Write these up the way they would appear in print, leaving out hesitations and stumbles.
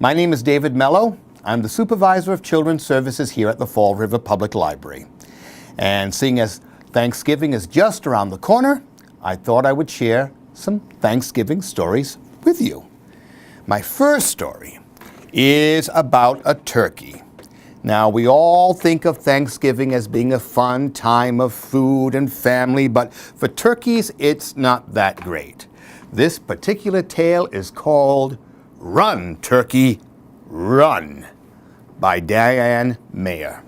My name is David Mello. I'm the Supervisor of Children's Services here at the Fall River Public Library. And seeing as Thanksgiving is just around the corner, I thought I would share some Thanksgiving stories with you. My first story is about a turkey. Now, we all think of Thanksgiving as being a fun time of food and family, but for turkeys, it's not that great. This particular tale is called Run, Turkey, Run by R Mello.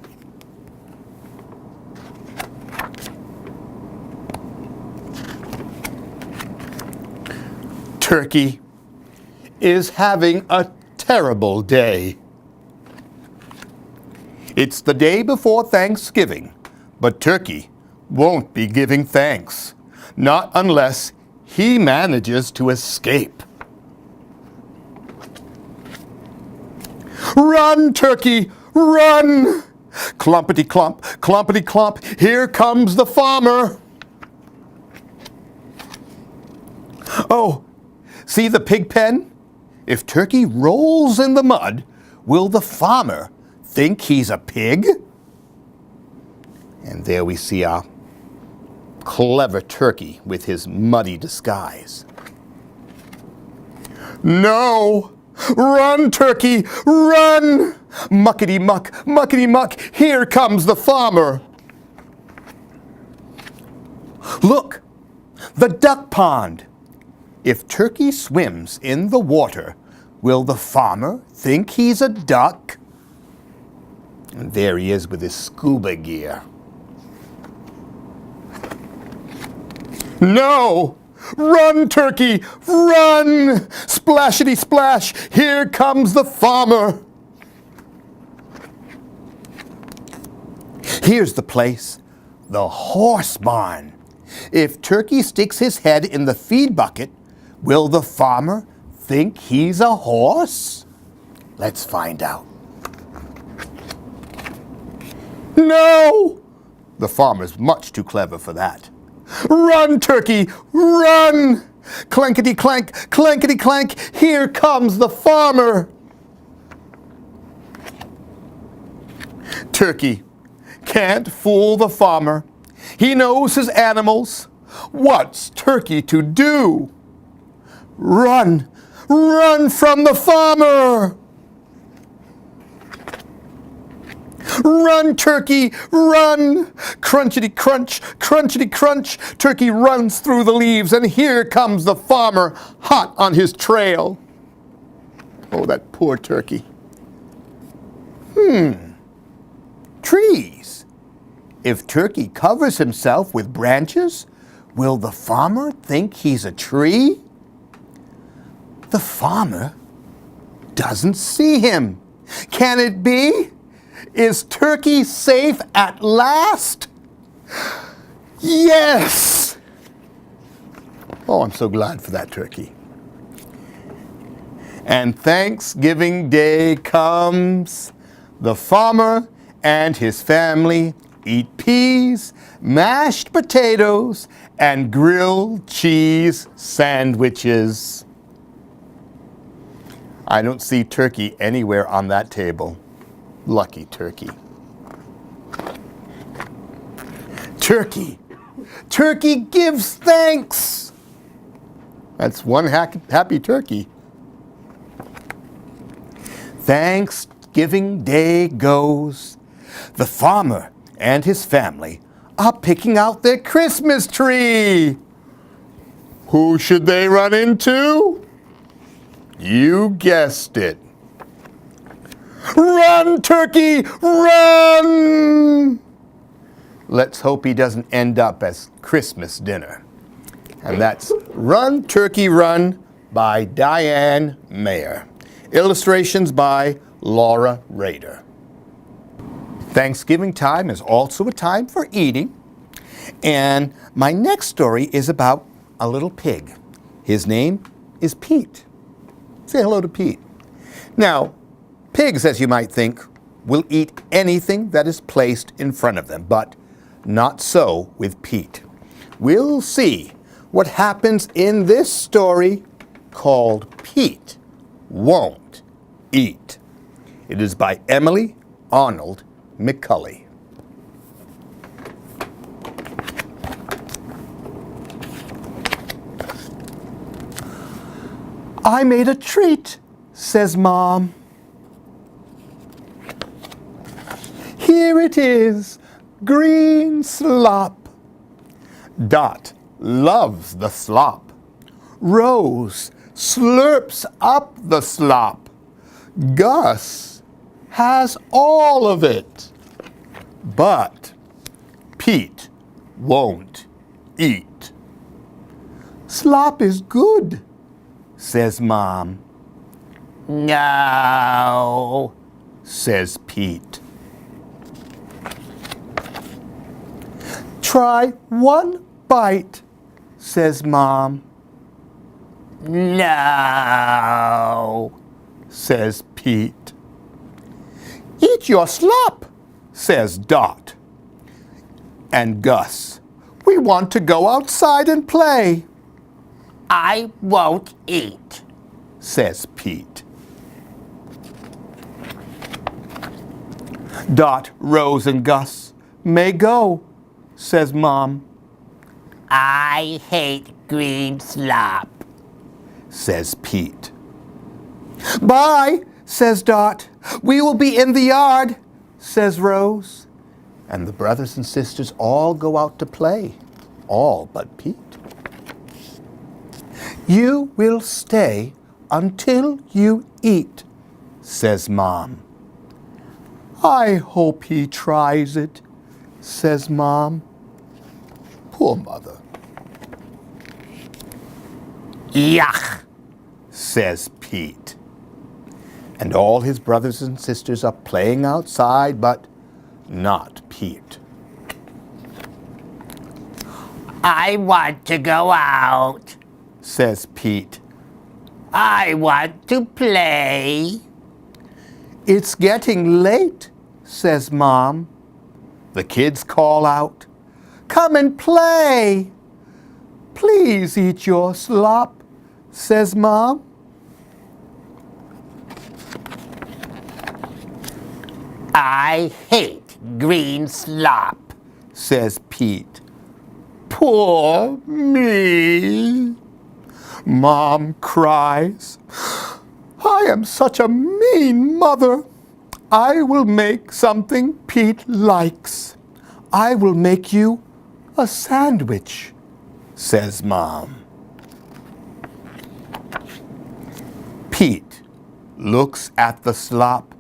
Turkey is having a terrible day. It's the day before Thanksgiving, but Turkey won't be giving thanks, not unless he manages to escape. Run, Turkey, run! Clumpity clomp, clumpity clomp, here comes the farmer. Oh, see the pig pen? If Turkey rolls in the mud, will the farmer think he's a pig? And there we see our clever turkey with his muddy disguise. No! Run, Turkey, run! Muckety muck, muckety muck, here comes the farmer. Look, the duck pond. If Turkey swims in the water, will the farmer think he's a duck? And there he is with his scuba gear. No! Run, Turkey, run! Splashity splash, here comes the farmer. Here's the place, the horse barn. If Turkey sticks his head in the feed bucket, will the farmer think he's a horse? Let's find out. No! The farmer's much too clever for that. Run, Turkey, run! Clankety clank, clankety clank, here comes the farmer. Turkey can't fool the farmer. He knows his animals. What's Turkey to do? Run, run from the farmer! Run, Turkey, run! Crunchity crunch, crunchity crunch. Turkey runs through the leaves, and here comes the farmer, hot on his trail. Oh, that poor turkey. Trees. If Turkey covers himself with branches, will the farmer think he's a tree? The farmer doesn't see him. Can it be? Is Turkey safe at last? Yes! Oh, I'm so glad for that turkey. And Thanksgiving Day comes. The farmer and his family eat peas, mashed potatoes, and grilled cheese sandwiches. I don't see turkey anywhere on that table. Lucky turkey. Turkey. Turkey gives thanks. That's one happy turkey. Thanksgiving Day goes. The farmer and his family are picking out their Christmas tree. Who should they run into? You guessed it. Run, Turkey, run! Let's hope he doesn't end up as Christmas dinner. And that's Run, Turkey, Run by R Mello. Illustrations by Laura Rader. Thanksgiving time is also a time for eating. And my next story is about a little pig. His name is Pete. Say hello to Pete. Now, pigs, as you might think, will eat anything that is placed in front of them, but not so with Pete. We'll see what happens in this story called Pete Won't eat. It is by Emily Arnold McCulley. I made a treat, says Mom. Here it is, green slop. Dot loves the slop. Rose slurps up the slop. Gus has all of it. But Pete won't eat. Slop is good, says Mom. No, says Pete. Try one bite, says Mom. No, says Pete. Eat your slop, says Dot. And Gus, we want to go outside and play. I won't eat, says Pete. Dot, Rose, and Gus may go, says Mom. I hate green slop, says Pete. Bye, says Dot. We will be in the yard, says Rose. And the brothers and sisters all go out to play, all but Pete. You will stay until you eat, says Mom. I hope he tries it, says Mom. Poor mother. Yuck, says Pete. And all his brothers and sisters are playing outside, but not Pete. I want to go out, says Pete. I want to play. It's getting late, says Mom. The kids call out, come and play. Please eat your slop, says Mom. I hate green slop, says Pete. Poor me. Mom cries. I am such a mean mother. I will make something Pete likes. I will make you a sandwich, says Mom. Pete looks at the slop.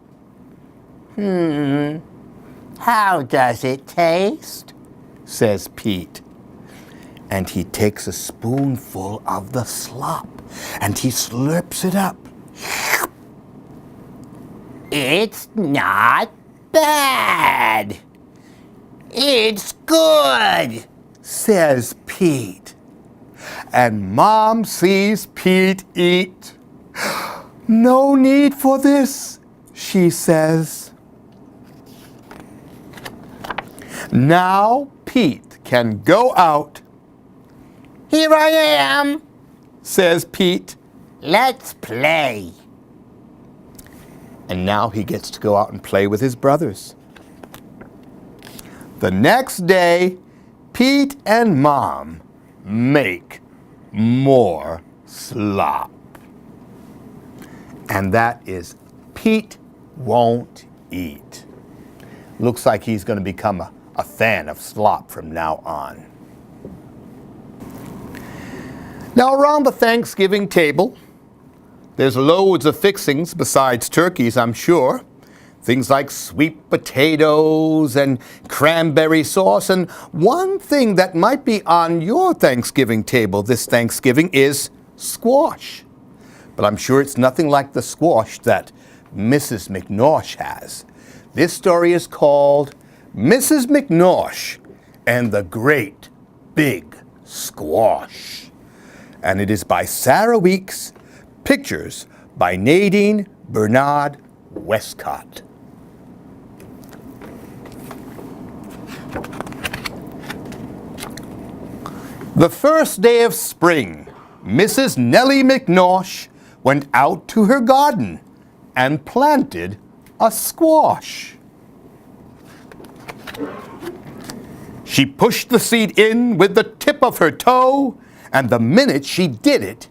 How does it taste? Says Pete. And he takes a spoonful of the slop and he slurps it up. It's not bad. It's good, says Pete. And Mom sees Pete eat. No need for this, she says. Now Pete can go out. Here I am, says Pete. Let's play. And now he gets to go out and play with his brothers. The next day, Pete and Mom make more slop. And that is Pete won't eat. Looks like he's going to become a fan of slop from now on. Now around the Thanksgiving table, there's loads of fixings besides turkeys, I'm sure. Things like sweet potatoes and cranberry sauce. And one thing that might be on your Thanksgiving table this Thanksgiving is squash. But I'm sure it's nothing like the squash that Mrs. McNosh has. This story is called Mrs. McNosh and the Great Big Squash. And it is by Sarah Weeks, pictures by Nadine Bernard Westcott. The first day of spring, Mrs. Nellie McNosh went out to her garden and planted a squash. She pushed the seed in with the tip of her toe, and the minute she did it,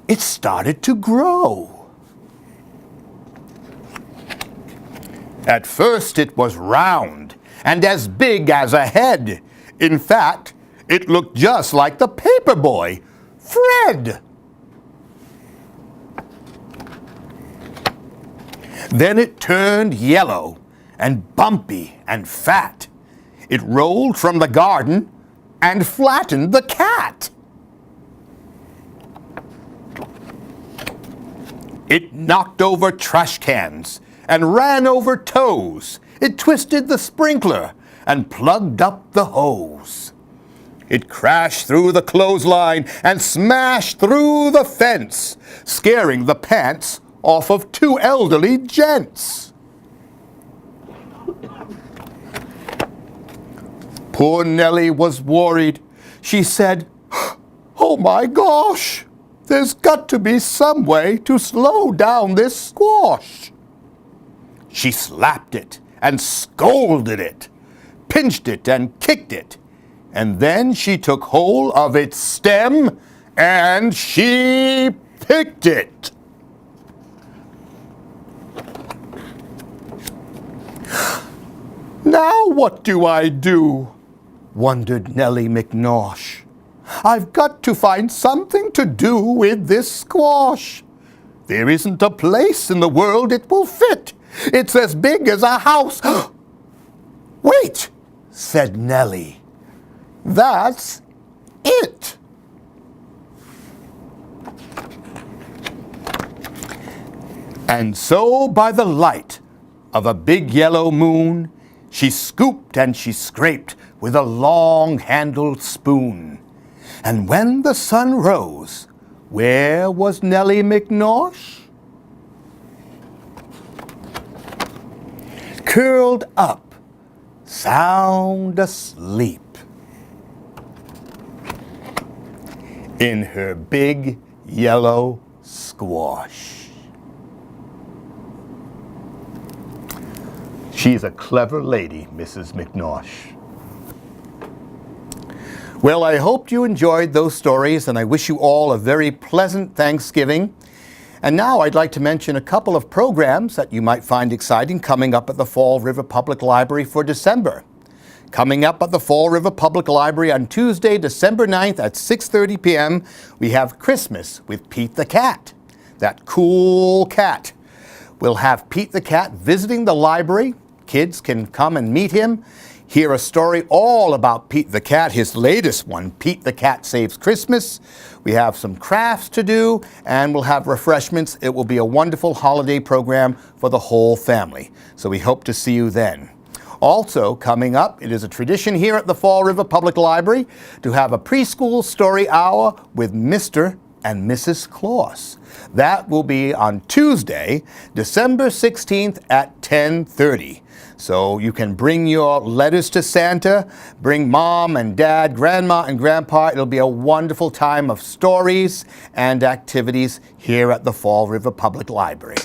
it started to grow. At first it was round and as big as a head. In fact, it looked just like the paper boy, Fred. Then it turned yellow and bumpy and fat. It rolled from the garden and flattened the cat. It knocked over trash cans and ran over toes. It twisted the sprinkler and plugged up the hose. It crashed through the clothesline and smashed through the fence, scaring the pants off of two elderly gents. Poor Nellie was worried. She said, "Oh my gosh, there's got to be some way to slow down this squash." She slapped it and scolded it, pinched it and kicked it, and then she took hold of its stem and she picked it. "Now what do I do?" wondered Nellie McNosh. "I've got to find something to do with this squash. There isn't a place in the world it will fit. It's as big as a house." "Wait," said Nellie. "That's it." And so, by the light of a big yellow moon, she scooped and she scraped with a long-handled spoon. And when the sun rose, where was Nellie McNosh? Curled up, sound asleep, in her big yellow squash. She's a clever lady, Mrs. McNosh. Well, I hope you enjoyed those stories, and I wish you all a very pleasant Thanksgiving. And now I'd like to mention a couple of programs that you might find exciting coming up at the Fall River Public Library for December. Coming up at the Fall River Public Library on Tuesday, December 9th at 6:30 p.m., we have Christmas with Pete the Cat, that cool cat. We'll have Pete the Cat visiting the library. Kids can come and meet him, hear a story all about Pete the Cat, his latest one, Pete the Cat Saves Christmas. We have some crafts to do, and we'll have refreshments. It will be a wonderful holiday program for the whole family. So we hope to see you then. Also, coming up, it is a tradition here at the Fall River Public Library to have a preschool story hour with Mr. and Mrs. Claus. That will be on Tuesday, December 16th at 10:30. So you can bring your letters to Santa, bring mom and dad, grandma and grandpa. It'll be a wonderful time of stories and activities here at the Fall River Public Library.